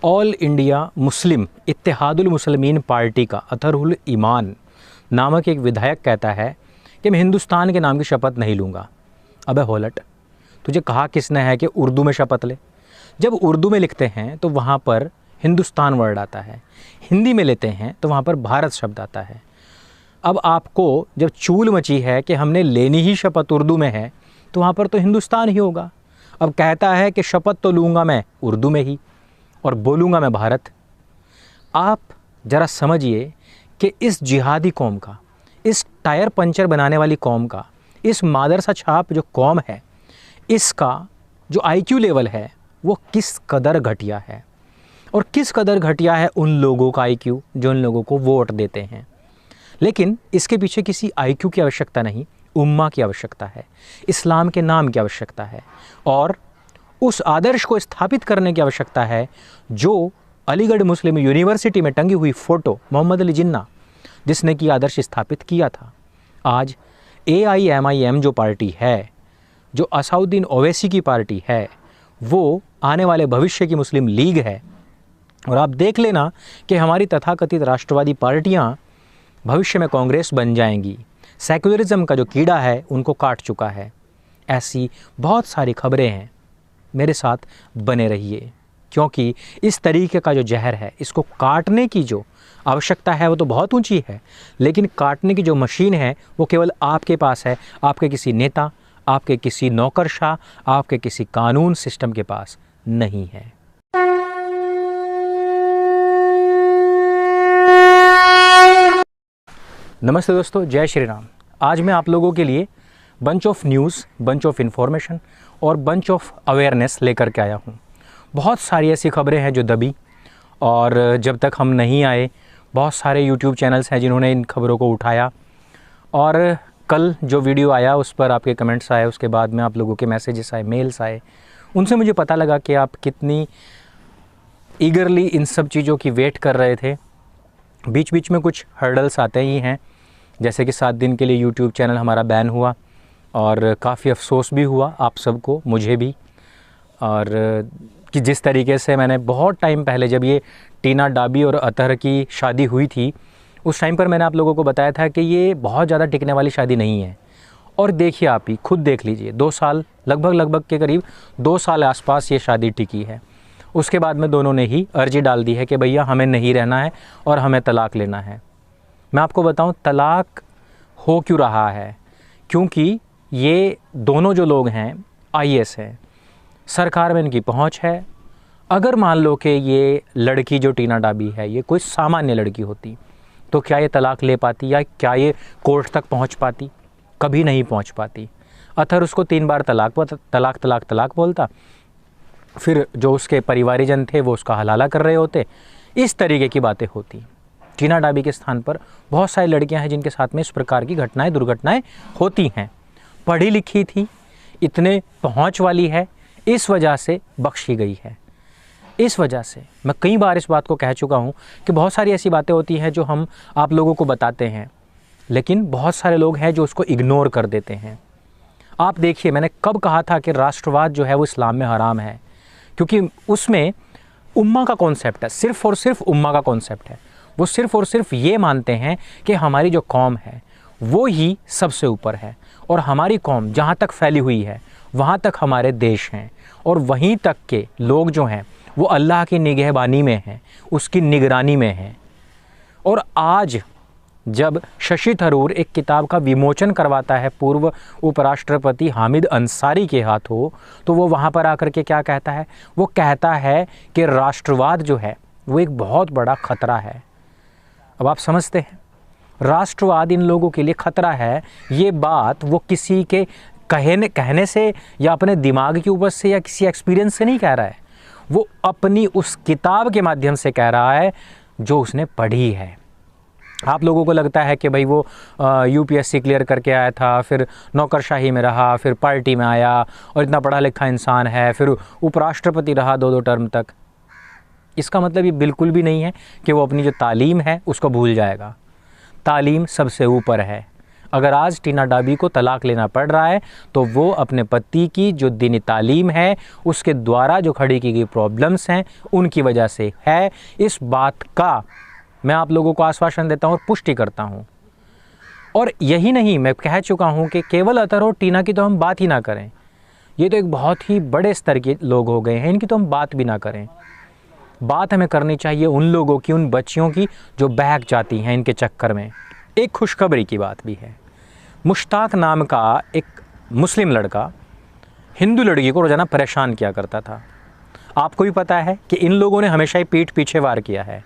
All India Muslim Ittehadul Muslimeen party का अतहरुल ईमान नामक एक विधायक कहता है कि मैं हिंदुस्तान के नाम की शपथ नहीं लूँगा। अबे होलट, तुझे कहा किसने है कि उर्दू में शपथ ले? जब उर्दू में लिखते हैं तो वहाँ पर हिंदुस्तान वर्ड आता है, हिंदी में लेते हैं तो वहाँ पर भारत शब्द आता है। अब आपको जब चूल मची है कि हमने लेनी ही शपथ उर्दू में है तो वहाँ पर तो हिंदुस्तान ही होगा। अब कहता है कि शपथ तो लूँगा मैं उर्दू में ही और बोलूँगा मैं भारत। आप ज़रा समझिए कि इस जिहादी कौम का, इस टायर पंचर बनाने वाली कौम का, इस मादरसा छाप जो कौम है, इसका जो आईक्यू लेवल है वो किस कदर घटिया है। और किस कदर घटिया है उन लोगों का आईक्यू जो उन लोगों को वोट देते हैं। लेकिन इसके पीछे किसी आईक्यू की आवश्यकता नहीं, उम्मा की आवश्यकता है, इस्लाम के नाम की आवश्यकता है और उस आदर्श को स्थापित करने की आवश्यकता है जो अलीगढ़ मुस्लिम यूनिवर्सिटी में टंगी हुई फ़ोटो मोहम्मद अली जिन्ना जिसने कि आदर्श स्थापित किया था। आज AIMIM जो पार्टी है, जो असाउद्दीन ओवैसी की पार्टी है, वो आने वाले भविष्य की मुस्लिम लीग है। और आप देख लेना कि हमारी तथाकथित राष्ट्रवादी पार्टियां भविष्य में कांग्रेस बन जाएंगी। सेक्युलरिज्म का जो कीड़ा है उनको काट चुका है। ऐसी बहुत सारी खबरें हैं, मेरे साथ बने रहिए, क्योंकि इस तरीके का जो जहर है इसको काटने की जो आवश्यकता है वो तो बहुत ऊंची है, लेकिन काटने की जो मशीन है वो केवल आपके पास है, आपके किसी नेता, आपके किसी नौकरशाह, आपके किसी कानून सिस्टम के पास नहीं है। नमस्ते दोस्तों, जय श्री राम। आज मैं आप लोगों के लिए bunch of news, bunch of information और बंच ऑफ अवेयरनेस लेकर के आया हूँ। बहुत सारी ऐसी खबरें हैं जो दबी और जब तक हम नहीं आए, बहुत सारे यूट्यूब चैनल्स हैं जिन्होंने इन खबरों को उठाया और कल जो वीडियो आया उस पर आपके कमेंट्स आए, उसके बाद में आप लोगों के मैसेजेस आए, मेल्स आए, उनसे मुझे पता लगा कि आप कितनी ईगरली इन सब चीज़ों की वेट कर रहे थे। बीच बीच में कुछ हर्डल्स आते ही हैं, जैसे कि 7 दिन के लिए यूट्यूब चैनल हमारा बैन हुआ और काफ़ी अफसोस भी हुआ आप सबको, मुझे भी। और कि जिस तरीके से मैंने बहुत टाइम पहले जब ये टीना डाबी और अतहर की शादी हुई थी उस टाइम पर मैंने आप लोगों को बताया था कि ये बहुत ज़्यादा टिकने वाली शादी नहीं है। और देखिए, आप ही खुद देख लीजिए, 2 साल लगभग के करीब 2 साल आसपास ये शादी टिकी है। उसके बाद में दोनों ने ही अर्जी डाल दी है कि भैया हमें नहीं रहना है और हमें तलाक लेना है। मैं आपको बताऊं तलाक हो क्यों रहा है, क्योंकि ये दोनों जो लोग हैं IAS हैं, सरकार में इनकी पहुंच है। अगर मान लो कि ये लड़की जो टीना डाबी है ये कोई सामान्य लड़की होती तो क्या ये तलाक ले पाती या क्या ये कोर्ट तक पहुंच पाती? कभी नहीं पहुंच पाती। अतहर उसको 3 बार तलाक बोलता, फिर जो उसके परिवारीजन थे वो उसका हलाला कर रहे होते, इस तरीके की बातें होती। टीना डाबी के स्थान पर बहुत सारी लड़कियां हैं जिनके साथ में इस प्रकार की दुर्घटनाएं होती हैं। पढ़ी लिखी थी, इतने पहुंच वाली है, इस वजह से बख्शी गई है। इस वजह से मैं कई बार इस बात को कह चुका हूं कि बहुत सारी ऐसी बातें होती हैं जो हम आप लोगों को बताते हैं, लेकिन बहुत सारे लोग हैं जो उसको इग्नोर कर देते हैं। आप देखिए, मैंने कब कहा था कि राष्ट्रवाद जो है वो इस्लाम में हराम है, क्योंकि उसमें उम्मा का कॉन्सेप्ट है, सिर्फ़ और सिर्फ उम्मा का कॉन्सेप्ट है। वो सिर्फ़ और सिर्फ ये मानते हैं कि हमारी जो कौम है वो ही सबसे ऊपर है और हमारी कौम जहाँ तक फैली हुई है वहाँ तक हमारे देश हैं और वहीं तक के लोग जो हैं वो अल्लाह की निगहबानी में हैं, उसकी निगरानी में हैं। और आज जब शशि थरूर एक किताब का विमोचन करवाता है पूर्व उपराष्ट्रपति हामिद अंसारी के हाथों, तो वो वहाँ पर आकर के क्या कहता है? वो कहता है कि राष्ट्रवाद जो है वो एक बहुत बड़ा ख़तरा है। अब आप समझते हैं, राष्ट्रवाद इन लोगों के लिए ख़तरा है। ये बात वो किसी के कहने से या अपने दिमाग की उपज से या किसी एक्सपीरियंस से नहीं कह रहा है, वो अपनी उस किताब के माध्यम से कह रहा है जो उसने पढ़ी है। आप लोगों को लगता है कि भाई वो UPSC क्लियर करके आया था, फिर नौकरशाही में रहा, फिर पार्टी में आया और इतना पढ़ा लिखा इंसान है, फिर उपराष्ट्रपति रहा 2 टर्म तक। इसका मतलब ये बिल्कुल भी नहीं है कि वो अपनी जो तालीम है उसको भूल जाएगा। तालीम सबसे ऊपर है। अगर आज टीना डाबी को तलाक लेना पड़ रहा है तो वो अपने पति की जो दीनी तालीम है उसके द्वारा जो खड़ी की गई प्रॉब्लम्स हैं उनकी वजह से है। इस बात का मैं आप लोगों को आश्वासन देता हूँ और पुष्टि करता हूँ। और यही नहीं, मैं कह चुका हूँ कि केवल अतर और टीना की तो हम बात ही ना करें, ये तो एक बहुत ही बड़े स्तर के लोग हो गए हैं, इनकी तो हम बात भी ना करें। बात हमें करनी चाहिए उन लोगों की, उन बच्चियों की जो बहक जाती हैं इनके चक्कर में। एक खुशखबरी की बात भी है। मुश्ताक नाम का एक मुस्लिम लड़का हिंदू लड़की को रोज़ाना परेशान किया करता था। आपको भी पता है कि इन लोगों ने हमेशा ही पीठ पीछे वार किया है,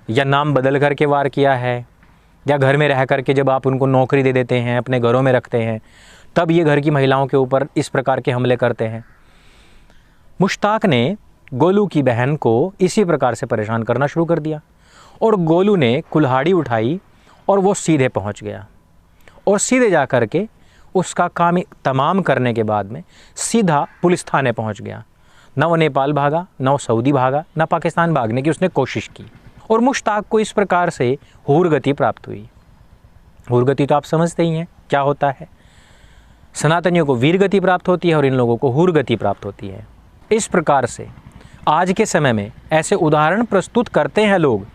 या नाम बदल करके वार किया है, या घर में रह करके जब आप उनको नौकरी दे देते हैं, अपने घरों में रखते हैं, तब ये घर की महिलाओं के ऊपर इस प्रकार के हमले करते हैं। मुश्ताक ने गोलू की बहन को इसी प्रकार से परेशान करना शुरू कर दिया और गोलू ने कुल्हाड़ी उठाई और वो सीधे पहुंच गया और सीधे जा कर के उसका काम तमाम करने के बाद में सीधा पुलिस थाने पहुंच गया। न वो नेपाल भागा, न वो सऊदी भागा, न पाकिस्तान भागने की उसने कोशिश की। और मुश्ताक को इस प्रकार से हूरगति प्राप्त हुई। हूरगति तो आप समझते ही हैं क्या होता है। सनातनियों को वीरगति प्राप्त होती है और इन लोगों को हूरगति प्राप्त होती है। इस प्रकार से आज के समय में ऐसे उदाहरण प्रस्तुत करते हैं लोग,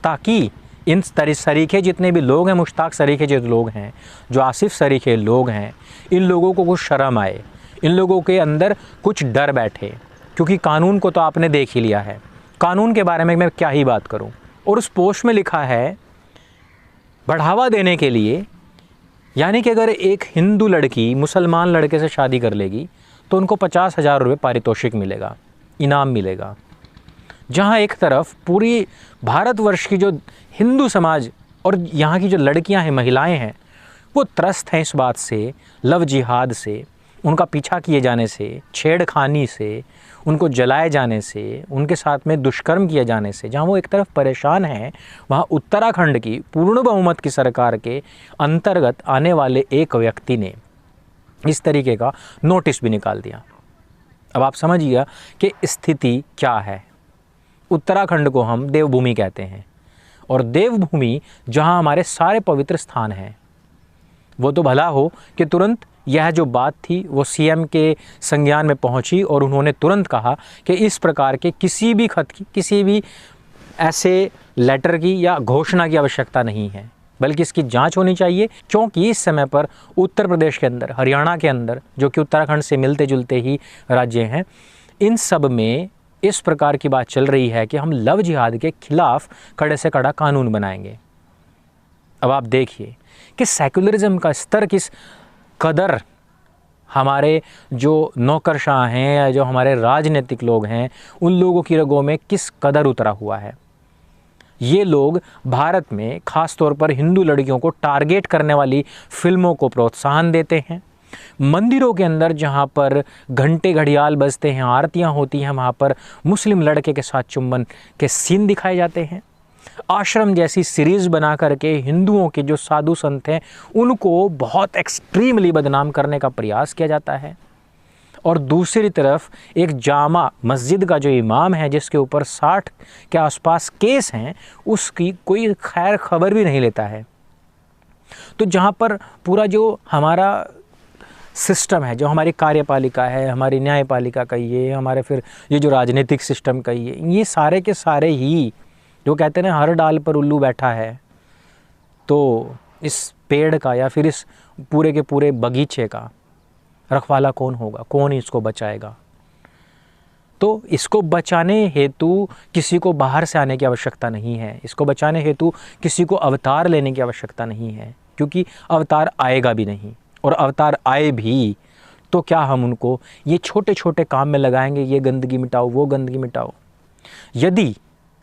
ताकि इन सरीखे जितने भी लोग हैं, मुश्ताक सरीखे जो लोग हैं, जो आसिफ सरीखे लोग हैं, इन लोगों को कुछ शर्म आए, इन लोगों के अंदर कुछ डर बैठे। क्योंकि कानून को तो आपने देख ही लिया है, कानून के बारे में मैं क्या ही बात करूं। और उस पोस्ट में लिखा है बढ़ावा देने के लिए, यानी कि अगर एक हिंदू लड़की मुसलमान लड़के से शादी कर लेगी तो उनको 50,000 रुपये पारितोषिक मिलेगा, इनाम मिलेगा। जहां एक तरफ पूरी भारतवर्ष की जो हिंदू समाज और यहाँ की जो लड़कियां हैं, महिलाएं हैं, वो त्रस्त हैं इस बात से, लव जिहाद से, उनका पीछा किए जाने से, छेड़खानी से, उनको जलाए जाने से, उनके साथ में दुष्कर्म किए जाने से। जहाँ वो एक तरफ परेशान हैं, वहाँ उत्तराखंड की पूर्ण बहुमत की सरकार के अंतर्गत आने वाले एक व्यक्ति ने इस तरीके का नोटिस भी निकाल दिया। अब आप समझिए कि स्थिति क्या है। उत्तराखंड को हम देवभूमि कहते हैं और देवभूमि जहाँ हमारे सारे पवित्र स्थान हैं, वो तो भला हो कि तुरंत यह जो बात थी वो सीएम के संज्ञान में पहुंची और उन्होंने तुरंत कहा कि इस प्रकार के किसी भी खत की, किसी भी ऐसे लेटर की या घोषणा की आवश्यकता नहीं है, बल्कि इसकी जांच होनी चाहिए। क्योंकि इस समय पर उत्तर प्रदेश के अंदर, हरियाणा के अंदर, जो कि उत्तराखंड से मिलते जुलते ही राज्य हैं, इन सब में इस प्रकार की बात चल रही है कि हम लव जिहाद के खिलाफ कड़े से कड़ा कानून बनाएंगे। अब आप देखिए कि सेक्युलरिज्म का स्तर किस कदर हमारे जो नौकरशाह हैं या जो हमारे राजनीतिक लोग हैं, उन लोगों की रगों में किस कदर उतरा हुआ है। ये लोग भारत में ख़ास तौर पर हिंदू लड़कियों को टारगेट करने वाली फिल्मों को प्रोत्साहन देते हैं। मंदिरों के अंदर जहाँ पर घंटे घड़ियाल बजते हैं, आरतियाँ होती हैं, वहाँ पर मुस्लिम लड़के के साथ चुंबन के सीन दिखाए जाते हैं। आश्रम जैसी सीरीज़ बना करके हिंदुओं के जो साधु संत हैं उनको बहुत एक्सट्रीमली बदनाम करने का प्रयास किया जाता है। और दूसरी तरफ एक जामा मस्जिद का जो इमाम है, जिसके ऊपर 60 के आसपास केस हैं, उसकी कोई खैर खबर भी नहीं लेता है। तो जहाँ पर पूरा जो हमारा सिस्टम है, जो हमारी कार्यपालिका है, हमारी न्यायपालिका कहिए, हमारे फिर ये जो राजनीतिक सिस्टम कहिए, ये सारे के सारे ही जो कहते हैं ना हर डाल पर उल्लू बैठा है, तो इस पेड़ का या फिर इस पूरे के पूरे बगीचे का रखवाला कौन होगा, कौन इसको बचाएगा। तो इसको बचाने हेतु किसी को बाहर से आने की आवश्यकता नहीं है, इसको बचाने हेतु किसी को अवतार लेने की आवश्यकता नहीं है, क्योंकि अवतार आएगा भी नहीं। और अवतार आए भी तो क्या हम उनको ये छोटे छोटे काम में लगाएंगे, ये गंदगी मिटाओ, वो गंदगी मिटाओ। यदि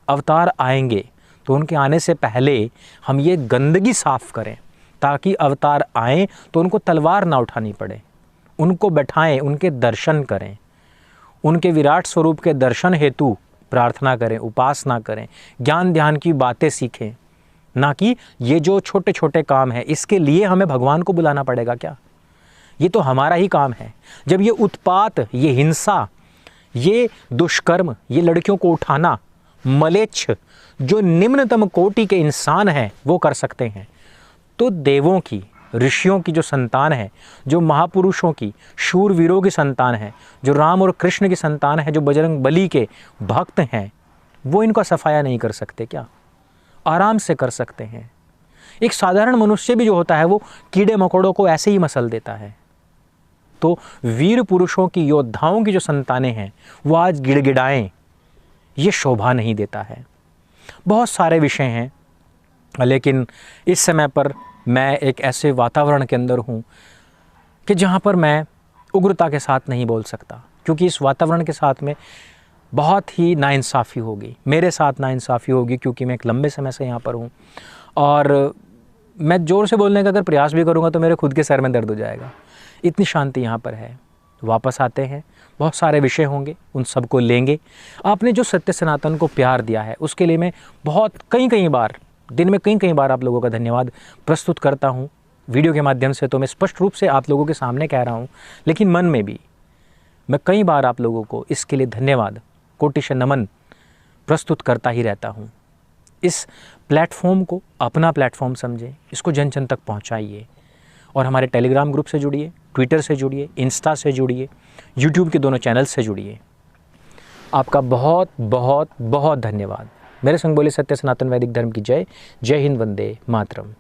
अवतार आएंगे तो उनके आने से पहले हम ये गंदगी साफ़ करें, ताकि अवतार आएँ तो उनको तलवार ना उठानी पड़े, उनको बैठाएं, उनके दर्शन करें, उनके विराट स्वरूप के दर्शन हेतु प्रार्थना करें, उपासना करें, ज्ञान ध्यान की बातें सीखें। ना कि ये जो छोटे छोटे काम हैं इसके लिए हमें भगवान को बुलाना पड़ेगा क्या? ये तो हमारा ही काम है। जब ये उत्पात, ये हिंसा, ये दुष्कर्म, ये लड़कियों को उठाना, मलेच्छ जो निम्नतम कोटि के इंसान हैं वो कर सकते हैं, तो देवों की, ऋषियों की जो संतान है, जो महापुरुषों की, शूरवीरों की संतान है, जो राम और कृष्ण की संतान है, जो बजरंग बली के भक्त हैं, वो इनका सफाया नहीं कर सकते क्या? आराम से कर सकते हैं। एक साधारण मनुष्य भी जो होता है वो कीड़े मकोड़ों को ऐसे ही मसल देता है। तो वीर पुरुषों की, योद्धाओं की जो संतानें हैं वो आज गिड़गिड़ाएं, ये शोभा नहीं देता है। बहुत सारे विषय हैं, लेकिन इस समय पर मैं एक ऐसे वातावरण के अंदर हूँ कि जहाँ पर मैं उग्रता के साथ नहीं बोल सकता, क्योंकि इस वातावरण के साथ में बहुत ही नाइंसाफ़ी होगी, मेरे साथ नाइंसाफ़ी होगी, क्योंकि मैं एक लंबे समय से यहाँ पर हूँ और मैं ज़ोर से बोलने का अगर प्रयास भी करूँगा तो मेरे खुद के सर में दर्द हो जाएगा। इतनी शांति यहाँ पर है। वापस आते हैं, बहुत सारे विषय होंगे, उन सबको लेंगे। आपने जो सत्य सनातन को प्यार दिया है उसके लिए मैं बहुत कई बार, दिन में कई बार आप लोगों का धन्यवाद प्रस्तुत करता हूँ। वीडियो के माध्यम से तो मैं स्पष्ट रूप से आप लोगों के सामने कह रहा हूँ, लेकिन मन में भी मैं कई बार आप लोगों को इसके लिए धन्यवाद, कोटिश नमन प्रस्तुत करता ही रहता हूँ। इस प्लेटफॉर्म को अपना प्लेटफॉर्म समझें, इसको जन जन तक पहुँचाइए और हमारे टेलीग्राम ग्रुप से जुड़िए, ट्विटर से जुड़िए, इंस्टा से जुड़िए, यूट्यूब के दोनों चैनल से जुड़िए। आपका बहुत बहुत बहुत धन्यवाद। मेरे संग बोले सत्य सनातन वैदिक धर्म की जय। जय हिंद, वंदे मातरम।